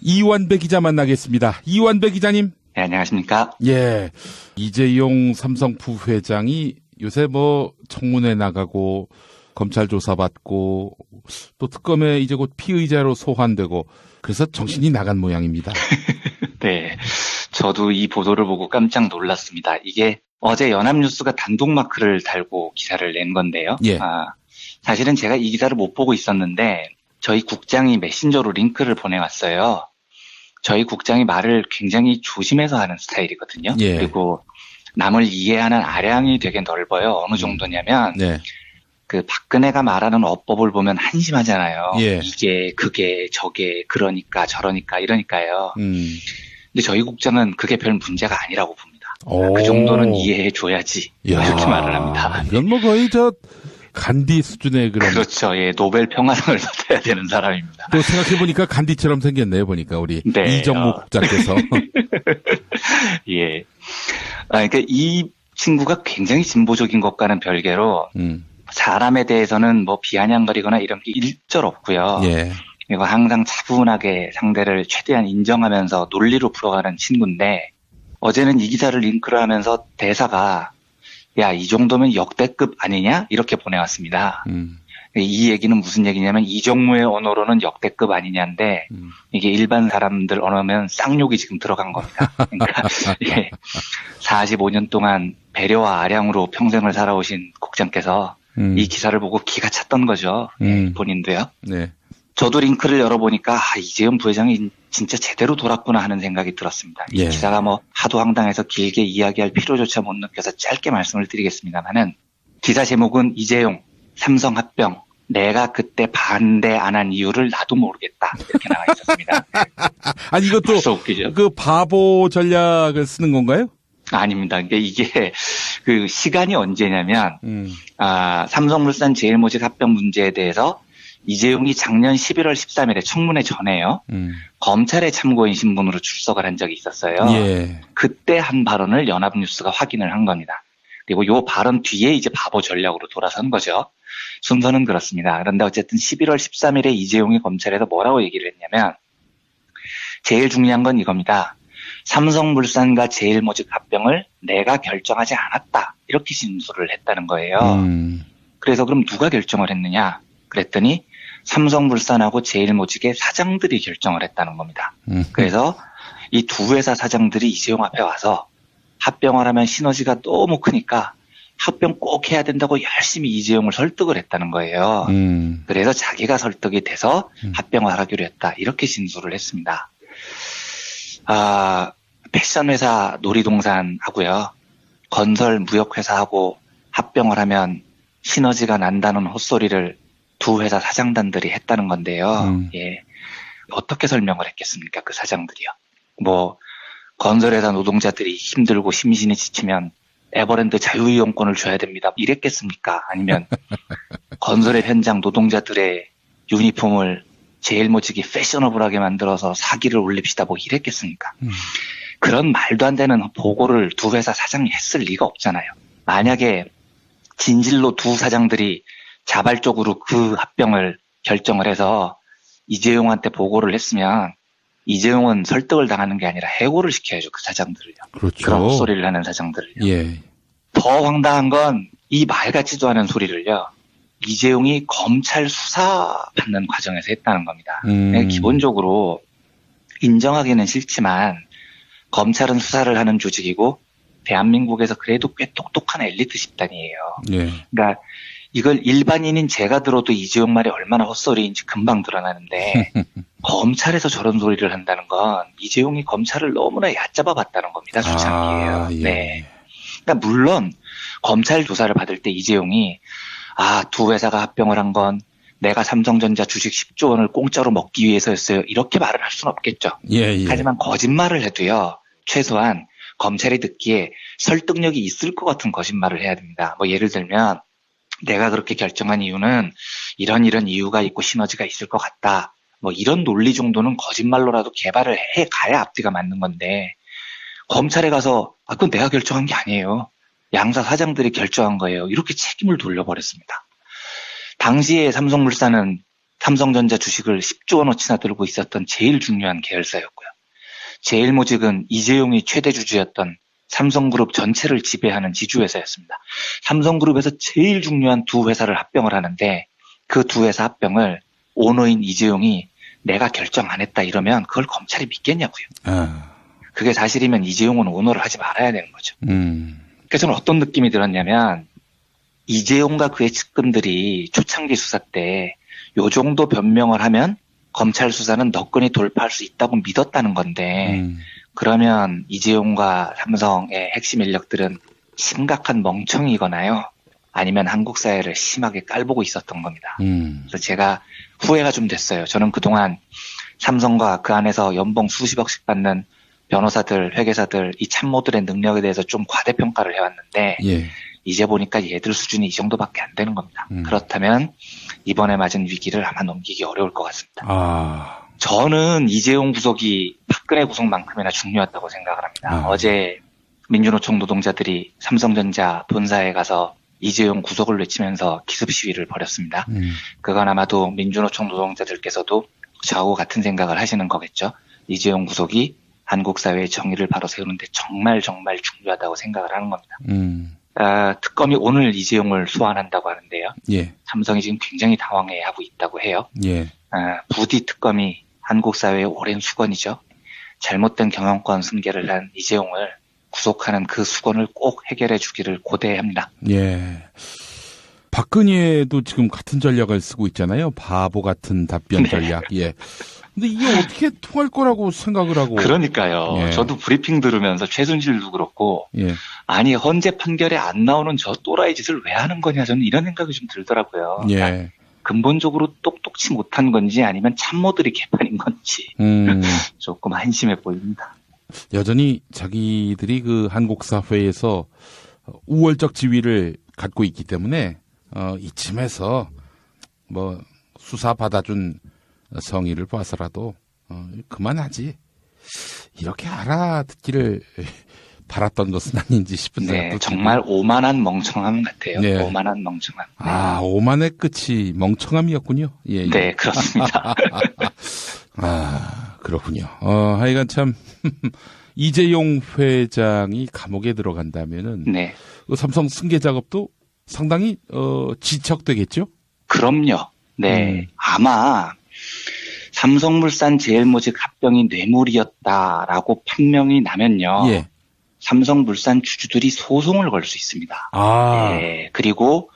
이완배 기자 만나겠습니다. 이완배 기자님. 네, 안녕하십니까. 예. 이재용 삼성 부회장이 요새 청문회 나가고 검찰 조사받고 또 특검에 이제 곧 피의자로 소환되고 그래서 정신이 나간 모양입니다. 네. 저도 이 보도를 보고 깜짝 놀랐습니다. 이게 어제 연합뉴스가 단독 마크를 달고 기사를 낸 건데요. 예. 사실은 제가 이 기사를 못 보고 있었는데 저희 국장이 메신저로 링크를 보내왔어요. 저희 국장이 말을 굉장히 조심해서 하는 스타일이거든요. 예. 그리고 남을 이해하는 아량이 되게 넓어요. 어느 정도냐면 네. 그 박근혜가 말하는 어법을 보면 한심하잖아요. 예. 이게 그게 저게 그러니까 저러니까 이러니까요. 근데 저희 국장은 그게 별 문제가 아니라고 봅니다. 그 정도는 이해해 줘야지 이렇게 말을 합니다. 이건 거의 간디 수준의 그런. 그렇죠. 예, 노벨 평화상을 받아야 되는 사람입니다. 또 생각해보니까 간디처럼 생겼네요. 보니까 우리 네, 이정무 국장께서. 예. 그러니까 이 친구가 굉장히 진보적인 것과는 별개로 사람에 대해서는 비아냥거리거나 이런 게 일절 없고요. 예. 그리고 항상 차분하게 상대를 최대한 인정하면서 논리로 풀어가는 친구인데 어제는 이 기사를 링크를 하면서 대사가 야, 이 정도면 역대급 아니냐? 이렇게 보내왔습니다. 이 얘기는 무슨 얘기냐면 이정무의 언어로는 역대급 아니냐인데 이게 일반 사람들 언어면 쌍욕이 지금 들어간 겁니다. 그러니까 45년 동안 배려와 아량으로 평생을 살아오신 국장께서 이 기사를 보고 기가 찼던 거죠. 본인도요. 네. 저도 링크를 열어보니까 이재용 부회장이 진짜 제대로 돌았구나 하는 생각이 들었습니다. 이 기사가 하도 황당해서 길게 이야기할 필요조차 못 느껴서 짧게 말씀을 드리겠습니다만은 기사 제목은 이재용 삼성 합병 내가 그때 반대 안 한 이유를 나도 모르겠다 이렇게 나와 있었습니다. 아니 이것도 벌써 웃기죠? 그 바보 전략을 쓰는 건가요? 아닙니다. 그러니까 이게 그 시간이 언제냐면 삼성물산 제일모직 합병 문제에 대해서 이재용이 작년 11월 13일에 청문회 전에요. 검찰의 참고인 신분으로 출석을 한 적이 있었어요. 예. 그때 한 발언을 연합뉴스가 확인을 한 겁니다. 그리고 요 발언 뒤에 이제 바보 전략으로 돌아선 거죠. 순서는 그렇습니다. 그런데 어쨌든 11월 13일에 이재용이 검찰에서 뭐라고 얘기를 했냐면 제일 중요한 건 이겁니다. 삼성물산과 제일모직 합병을 내가 결정하지 않았다. 이렇게 진술을 했다는 거예요. 그래서 그럼 누가 결정을 했느냐? 그랬더니 삼성물산하고 제일모직의 사장들이 결정을 했다는 겁니다. 그래서 이 두 회사 사장들이 이재용 앞에 와서 합병을 하면 시너지가 너무 크니까 합병 꼭 해야 된다고 열심히 이재용을 설득을 했다는 거예요. 그래서 자기가 설득이 돼서 합병을 하기로 했다. 이렇게 진술을 했습니다. 패션 회사 놀이동산 하고요. 건설 무역회사하고 합병을 하면 시너지가 난다는 헛소리를 두 회사 사장단들이 했다는 건데요. 예. 어떻게 설명을 했겠습니까? 그 사장들이요. 건설회사 노동자들이 힘들고 심신이 지치면 에버랜드 자유이용권을 줘야 됩니다. 이랬겠습니까? 아니면 건설의 현장 노동자들의 유니폼을 제일모직이 패셔너블하게 만들어서 사기를 올립시다. 이랬겠습니까? 그런 말도 안 되는 보고를 두 회사 사장이 했을 리가 없잖아요. 만약에 진실로 두 사장들이 자발적으로 그 합병을 결정을 해서 이재용한테 보고를 했으면 이재용은 설득을 당하는 게 아니라 해고를 시켜야죠. 그 사장들을요. 그렇죠. 그런 헛소리를 하는 사장들을요. 예. 더 황당한 건 이 말 같지도 않은 소리를요. 이재용이 검찰 수사 받는 과정에서 했다는 겁니다. 기본적으로 인정하기는 싫지만 검찰은 수사를 하는 조직이고 대한민국에서 그래도 꽤 똑똑한 엘리트 집단이에요. 예. 그러니까 이걸 일반인인 제가 들어도 이재용 말이 얼마나 헛소리인지 금방 드러나는데 검찰에서 저런 소리를 한다는 건 이재용이 검찰을 너무나 얕잡아 봤다는 겁니다. 수장이에요. 예. 네. 그러니까 물론 검찰 조사를 받을 때 이재용이 두 회사가 합병을 한 건 내가 삼성전자 주식 10조 원을 공짜로 먹기 위해서였어요. 이렇게 말을 할 수는 없겠죠. 예. 하지만 거짓말을 해도요. 최소한 검찰이 듣기에 설득력이 있을 것 같은 거짓말을 해야 됩니다. 예를 들면 내가 그렇게 결정한 이유는 이런 이유가 있고 시너지가 있을 것 같다. 이런 논리 정도는 거짓말로라도 개발을 해 가야 앞뒤가 맞는 건데 검찰에 가서 그건 내가 결정한 게 아니에요. 양사 사장들이 결정한 거예요. 이렇게 책임을 돌려버렸습니다. 당시에 삼성물산은 삼성전자 주식을 10조 원어치나 들고 있었던 제일 중요한 계열사였고요. 제일모직은 이재용이 최대 주주였던 삼성그룹 전체를 지배하는 지주회사였습니다. 삼성그룹에서 제일 중요한 두 회사를 합병을 하는데 그 두 회사 합병을 오너인 이재용이 내가 결정 안 했다 이러면 그걸 검찰이 믿겠냐고요. 그게 사실이면 이재용은 오너를 하지 말아야 되는 거죠. 그래서 저는 어떤 느낌이 들었냐면 이재용과 그의 측근들이 초창기 수사 때 요 정도 변명을 하면 검찰 수사는 너끈히 돌파할 수 있다고 믿었다는 건데 그러면 이재용과 삼성의 핵심 인력들은 심각한 멍청이거나요. 아니면 한국 사회를 심하게 깔보고 있었던 겁니다. 그래서 제가 후회가 좀 됐어요. 저는 그동안 삼성과 그 안에서 연봉 수십억씩 받는 변호사들, 회계사들, 이 참모들의 능력에 대해서 좀 과대평가를 해왔는데 예. 이제 보니까 얘들 수준이 이 정도밖에 안 되는 겁니다. 그렇다면 이번에 맞은 위기를 아마 넘기기 어려울 것 같습니다. 저는 이재용 구속이 박근혜 구속만큼이나 중요했다고 생각을 합니다. 어제 민주노총 노동자들이 삼성전자 본사에 가서 이재용 구속을 외치면서 기습 시위를 벌였습니다. 그건 아마도 민주노총 노동자들께서도 저하고 같은 생각을 하시는 거겠죠. 이재용 구속이 한국 사회의 정의를 바로 세우는데 정말 중요하다고 생각을 하는 겁니다. 특검이 오늘 이재용을 소환한다고 하는데요. 예. 삼성이 지금 굉장히 당황해하고 있다고 해요. 예. 부디 특검이 한국 사회의 오랜 수건이죠. 잘못된 경영권 승계를 한 이재용을 구속하는 그 수건을 꼭 해결해 주기를 고대합니다. 예. 박근혜도 지금 같은 전략을 쓰고 있잖아요. 바보 같은 답변 전략. 예. 근데 이게 어떻게 통할 거라고 생각을 하고. 그러니까요. 예. 저도 브리핑 들으면서 최순실도 그렇고. 예. 아니, 헌재 판결에 안 나오는 저 또라이 짓을 왜 하는 거냐. 저는 이런 생각이 좀 들더라고요. 예. 그러니까 근본적으로 똑똑치 못한 건지 아니면 참모들이 개판인 건지. 조금 한심해 보입니다. 여전히 자기들이 그 한국 사회에서 우월적 지위를 갖고 있기 때문에 이쯤에서 뭐 수사 받아준 성의를 봐서라도 그만하지 이렇게 알아듣기를 바랐던 것은 아닌지 싶은 생각도 네, 정말 오만한 멍청함 같아요. 네. 오만한 멍청함. 네. 오만의 끝이 멍청함이었군요. 예. 네, 그렇습니다. 그렇군요. 하여간 참 이재용 회장이 감옥에 들어간다면은 네. 그 삼성 승계 작업도 상당히 지척되겠죠? 그럼요. 네. 아마 삼성물산 제일모직 합병이 뇌물이었다라고 판명이 나면요. 예. 삼성물산 주주들이 소송을 걸 수 있습니다. 네. 그리고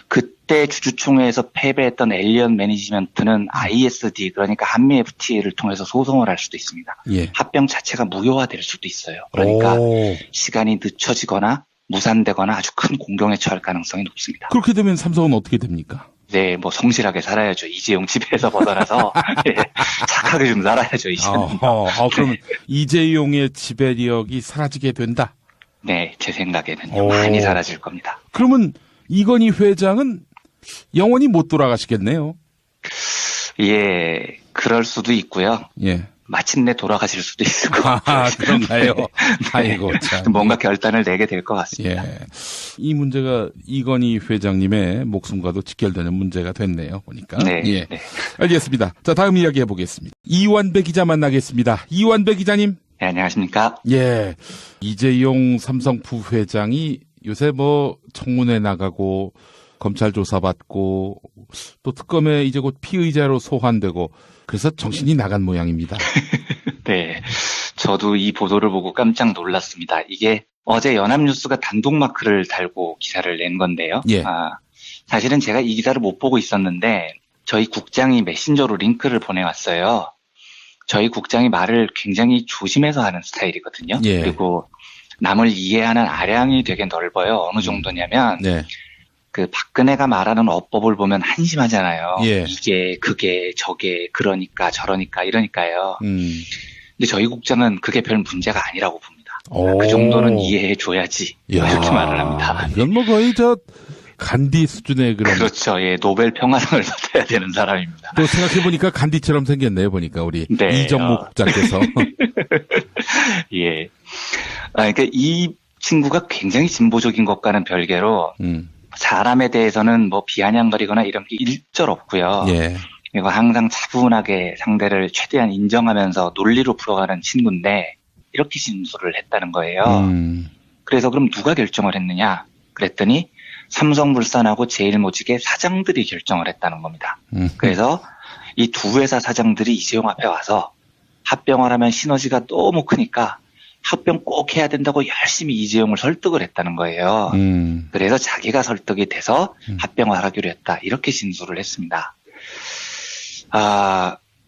그때 주주총회에서 패배했던 엘리언 매니지먼트는 ISD 그러니까 한미 FTA를 통해서 소송을 할 수도 있습니다. 예. 합병 자체가 무효화될 수도 있어요. 그러니까 시간이 늦춰지거나 무산되거나 아주 큰 공경에 처할 가능성이 높습니다. 그렇게 되면 삼성은 어떻게 됩니까? 네, 뭐 성실하게 살아야죠. 이재용 지배에서 벗어나서 네, 착하게 좀 살아야죠. 이제는. 그러면 이재용의 지배력이 사라지게 된다? 네, 제 생각에는 많이 사라질 겁니다. 그러면 이건희 회장은 영원히 못 돌아가시겠네요. 예, 그럴 수도 있고요. 예. 마침내 돌아가실 수도 있을 것 같아요. 그런가요? 아이고, 참. 뭔가 결단을 내게 될 것 같습니다. 예. 이 문제가 이건희 회장님의 목숨과도 직결되는 문제가 됐네요, 보니까. 네. 예. 네. 알겠습니다. 자, 다음 이야기 해보겠습니다. 이완배 기자 만나겠습니다. 이완배 기자님. 네, 안녕하십니까? 예. 이재용 삼성 부회장이 요새 뭐 청문회 나가고 검찰 조사받고 또 특검에 이제 곧 피의자로 소환되고 그래서 정신이 나간 모양입니다. 네. 저도 이 보도를 보고 깜짝 놀랐습니다. 이게 어제 연합뉴스가 단독 마크를 달고 기사를 낸 건데요. 예. 사실은 제가 이 기사를 못 보고 있었는데 저희 국장이 메신저로 링크를 보내왔어요. 저희 국장이 말을 굉장히 조심해서 하는 스타일이거든요. 예. 그리고 남을 이해하는 아량이 되게 넓어요. 어느 정도냐면 네. 그 박근혜가 말하는 어법을 보면 한심하잖아요. 예. 이게 그게 저게 그러니까 저러니까 이러니까요. 근데 저희 국장은 그게 별 문제가 아니라고 봅니다. 그 정도는 이해해 줘야지 이렇게 말을 합니다. 이건 뭐 거의 간디 수준의 그런. 그렇죠. 예, 노벨 평화상을 받아야 되는 사람입니다. 또 생각해보니까 간디처럼 생겼네요. 보니까 우리 네, 이정무 국장께서. 예. 그러니까 이 친구가 굉장히 진보적인 것과는 별개로 사람에 대해서는 뭐 비아냥거리거나 이런 게 일절 없고요. 예. 그리고 항상 차분하게 상대를 최대한 인정하면서 논리로 풀어가는 친구인데 이렇게 진술을 했다는 거예요. 그래서 그럼 누가 결정을 했느냐? 그랬더니 삼성물산하고 제일모직의 사장들이 결정을 했다는 겁니다. 그래서 이 두 회사 사장들이 이재용 앞에 와서 합병을 하면 시너지가 너무 크니까 합병 꼭 해야 된다고 열심히 이재용을 설득을 했다는 거예요. 그래서 자기가 설득이 돼서 합병을 하기로 했다. 이렇게 진술을 했습니다.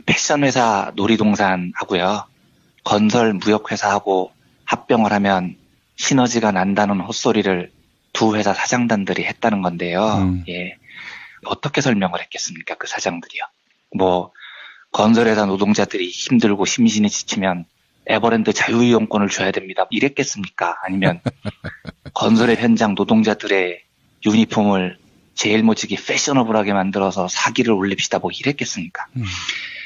패션회사 놀이동산하고요. 건설 무역회사하고 합병을 하면 시너지가 난다는 헛소리를 두 회사 사장단들이 했다는 건데요. 예. 어떻게 설명을 했겠습니까? 그 사장들이요. 뭐 건설회사 노동자들이 힘들고 심신이 지치면 에버랜드 자유이용권을 줘야 됩니다. 이랬겠습니까? 아니면 건설의 현장 노동자들의 유니폼을 제일모직이 패셔너블하게 만들어서 사기를 올립시다. 뭐 이랬겠습니까?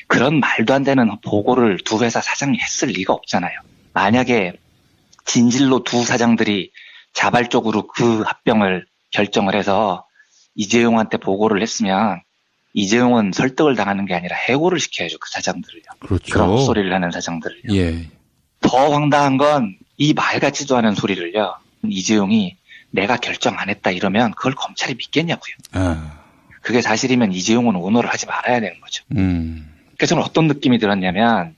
그런 말도 안 되는 보고를 두 회사 사장이 했을 리가 없잖아요. 만약에 진실로 두 사장들이 자발적으로 그 합병을 결정을 해서 이재용한테 보고를 했으면 이재용은 설득을 당하는 게 아니라 해고를 시켜야죠. 그 사장들을요. 그렇죠. 그런 헛소리를 하는 사장들을요. 예. 더 황당한 건 이 말 같지도 않은 소리를요. 이재용이 내가 결정 안 했다 이러면 그걸 검찰이 믿겠냐고요. 그게 사실이면 이재용은 오너를 하지 말아야 되는 거죠. 그래서 저는 어떤 느낌이 들었냐면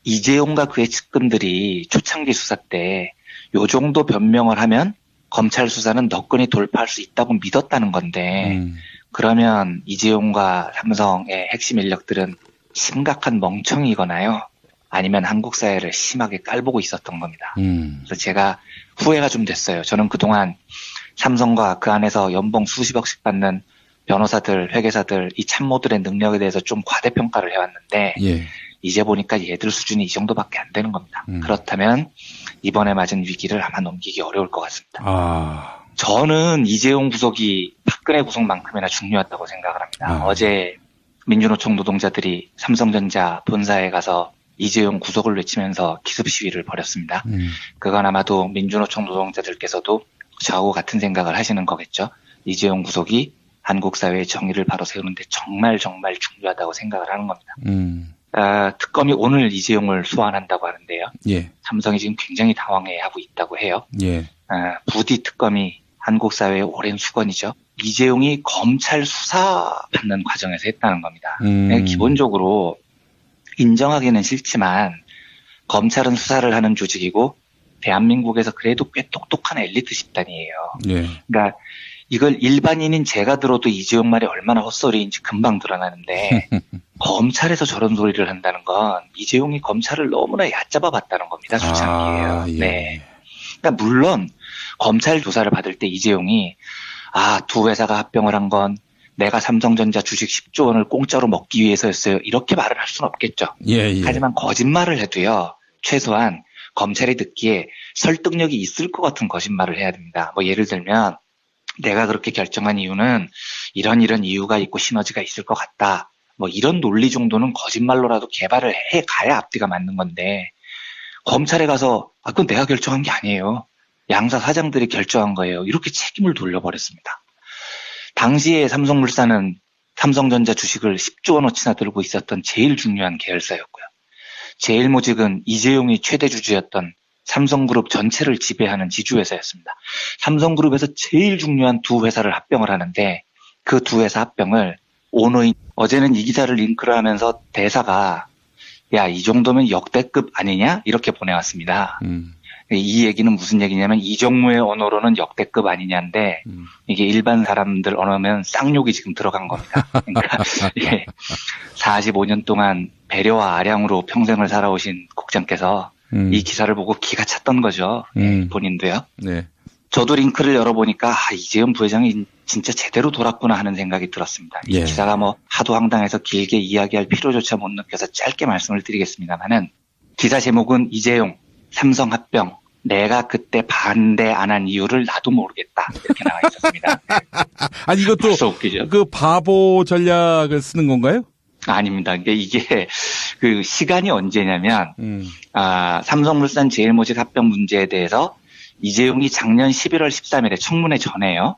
이재용과 그의 측근들이 초창기 수사 때 요 정도 변명을 하면 검찰 수사는 너끈히 돌파할 수 있다고 믿었다는 건데 그러면 이재용과 삼성의 핵심 인력들은 심각한 멍청이거나요. 아니면 한국 사회를 심하게 깔보고 있었던 겁니다. 그래서 제가 후회가 좀 됐어요. 저는 그동안 삼성과 그 안에서 연봉 수십억씩 받는 변호사들, 회계사들, 이 참모들의 능력에 대해서 좀 과대평가를 해왔는데 예. 이제 보니까 얘들 수준이 이 정도밖에 안 되는 겁니다. 그렇다면 이번에 맞은 위기를 아마 넘기기 어려울 것 같습니다. 저는 이재용 구속이 박근혜 구속만큼이나 중요했다고 생각을 합니다. 어제 민주노총 노동자들이 삼성전자 본사에 가서 이재용 구속을 외치면서 기습 시위를 벌였습니다. 그건 아마도 민주노총 노동자들께서도 저하고 같은 생각을 하시는 거겠죠. 이재용 구속이 한국 사회의 정의를 바로 세우는데 정말 중요하다고 생각을 하는 겁니다. 특검이 오늘 이재용을 소환한다고 하는데요. 예. 삼성이 지금 굉장히 당황해하고 있다고 해요. 예. 부디 특검이 한국 사회의 오랜 수건이죠. 이재용이 검찰 수사 받는 과정에서 했다는 겁니다. 기본적으로 인정하기는 싫지만 검찰은 수사를 하는 조직이고 대한민국에서 그래도 꽤 똑똑한 엘리트 집단이에요. 예. 그러니까 이걸 일반인인 제가 들어도 이재용 말이 얼마나 헛소리인지 금방 드러나는데 검찰에서 저런 소리를 한다는 건 이재용이 검찰을 너무나 얕잡아 봤다는 겁니다. 주장이에요. 예. 네. 그러니까 물론 검찰 조사를 받을 때 이재용이 두 회사가 합병을 한 건 내가 삼성전자 주식 10조 원을 공짜로 먹기 위해서였어요. 이렇게 말을 할 수는 없겠죠. 예. 하지만 거짓말을 해도요. 최소한 검찰이 듣기에 설득력이 있을 것 같은 거짓말을 해야 됩니다. 뭐 예를 들면 내가 그렇게 결정한 이유는 이런 이유가 있고 시너지가 있을 것 같다. 뭐 이런 논리 정도는 거짓말로라도 개발을 해 가야 앞뒤가 맞는 건데 검찰에 가서 그건 내가 결정한 게 아니에요. 양사 사장들이 결정한 거예요. 이렇게 책임을 돌려버렸습니다. 당시에 삼성물산은 삼성전자 주식을 10조 원어치나 들고 있었던 제일 중요한 계열사였고요. 제일모직은 이재용이 최대 주주였던 삼성그룹 전체를 지배하는 지주회사였습니다. 삼성그룹에서 제일 중요한 두 회사를 합병을 하는데 그 두 회사 합병을 오너인 어제는 이 기사를 링크를 하면서 대사가 야, 이 정도면 역대급 아니냐? 이렇게 보내왔습니다. 이 얘기는 무슨 얘기냐면 이정무의 언어로는 역대급 아니냐인데 이게 일반 사람들 언어면 쌍욕이 지금 들어간 겁니다. 그러니까 45년 동안 배려와 아량으로 평생을 살아오신 국장께서 이 기사를 보고 기가 찼던 거죠. 본인도요. 네. 저도 링크를 열어보니까 이재용 부회장이 진짜 제대로 돌았구나 하는 생각이 들었습니다. 이 기사가 뭐 하도 황당해서 길게 이야기할 필요조차 못 느껴서 짧게 말씀을 드리겠습니다만은 기사 제목은 이재용 삼성 합병 내가 그때 반대 안 한 이유를 나도 모르겠다 이렇게 나와 있었습니다. 아니 이것도 웃기죠? 그 바보 전략을 쓰는 건가요? 아닙니다. 이게 그 시간이 언제냐면 삼성물산 제일모직 합병 문제에 대해서 이재용이 작년 11월 13일에 청문회 전에요.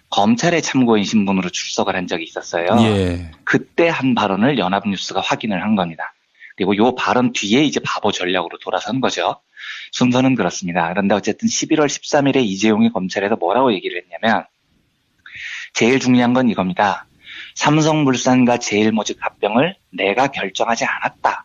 검찰의 참고인 신분으로 출석을 한 적이 있었어요. 예. 그때 한 발언을 연합뉴스가 확인을 한 겁니다. 그리고 요 발언 뒤에 이제 바보 전략으로 돌아선 거죠. 순서는 그렇습니다. 그런데 어쨌든 11월 13일에 이재용이 검찰에서 뭐라고 얘기를 했냐면 제일 중요한 건 이겁니다. 삼성물산과 제일모직 합병을 내가 결정하지 않았다.